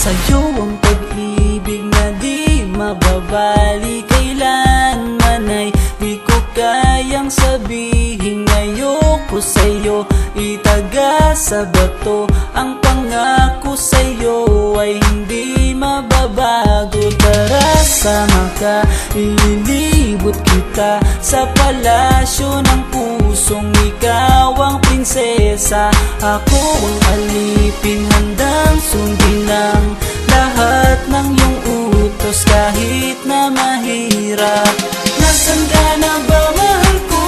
Sa'yo ang pag-ibig na di mababali, kailanman ay di ko kayang sabihin. Ayoko sa'yo itaga sa bato, ang pangako sa'yo ay hindi mababago. Tara, sama ka, ililibot kita sa palasyo ng pusong ikaw ang prinsesa. Ako ang alipin, handang sundin ang lahat ng iyong utos kahit na mahirap. Nasaan ka na ba, mahal ko?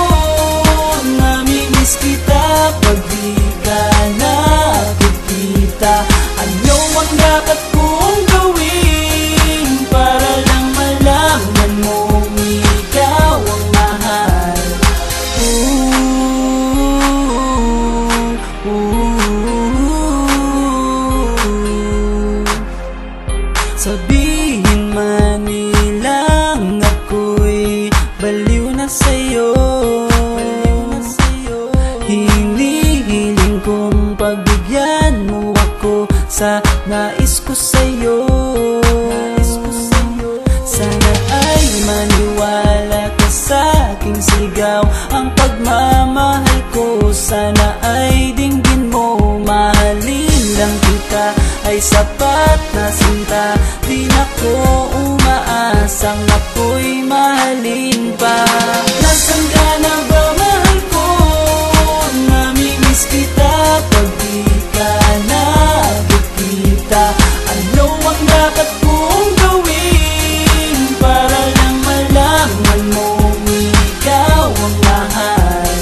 Namimiss kita pag di ka nakikita. Ano ang dapat kong gawin para lang malaman mo ikaw ang mahal? Sabihin man nilang ako'y baliw na sa'yo, hinihiling kong pagbigyan mo ako sa nais ko sa'yo. Sana ay maniwala ka sa aking sigaw, ang pagmamahal ko sana ay dinggin mo. Mahalin lang kita ay sapat na sinta, di na ko umaasang ako'y mahalin pa. Nasaan ka na ba, mahal ko? Namimiss kita pag di ka nakikita. Ano ang dapat kong gawin para lang malaman mo ikaw ang mahal?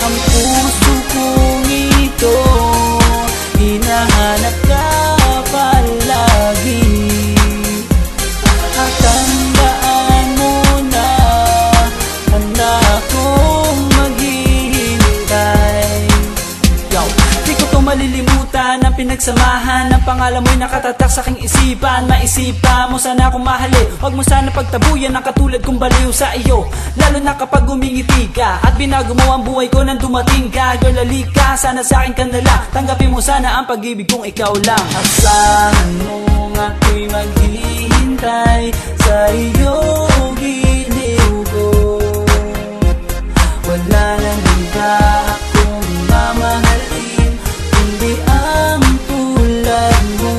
Ang puso kong ito hinahanap ka palagi, at tandaan mo na handa akong maghihintay. Yo, di ko to malilimutan ang pinagsamahan ng pangalan mo'y nakatatak sa aking isipan. Maisipan mo sana akong mahalin, huwag mo sana pagtabuyan ang katulad kong baliw sa iyo. Lalo na kapag umingiti ka at binago mo ang buhay ko nang dumating ka. Girl, halika, sana sa akin ka na lang, tanggapin mo sana ang pag-ibig kong ikaw lang. Asahan mo ako'y maghihintay sa iyong giliw ko. Wala nang iba akong mamahalin kundi ang tulad mo.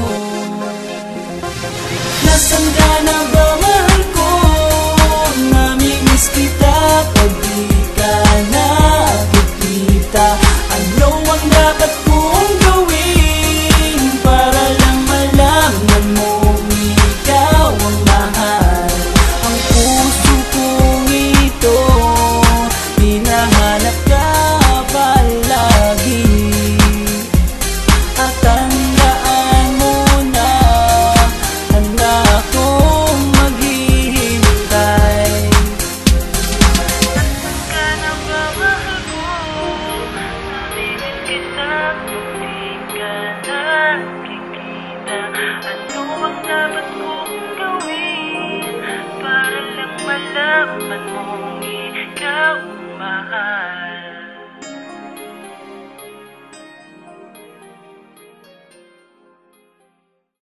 Nasaan ka na ba, mahal ko? Namimiss kita pag di ka nakikita. Ano ang dapat kong gawin para lang malaman mo ikaw ang mahal? Ang puso kong ito hinahanap ka palagi, at tandaan mo na handa akong maghihintay. Nasaan ka na ba, mahal ko? Namimiss kita kung di ka nakikita. Ano ang dapat kong gawin para lang malaman mo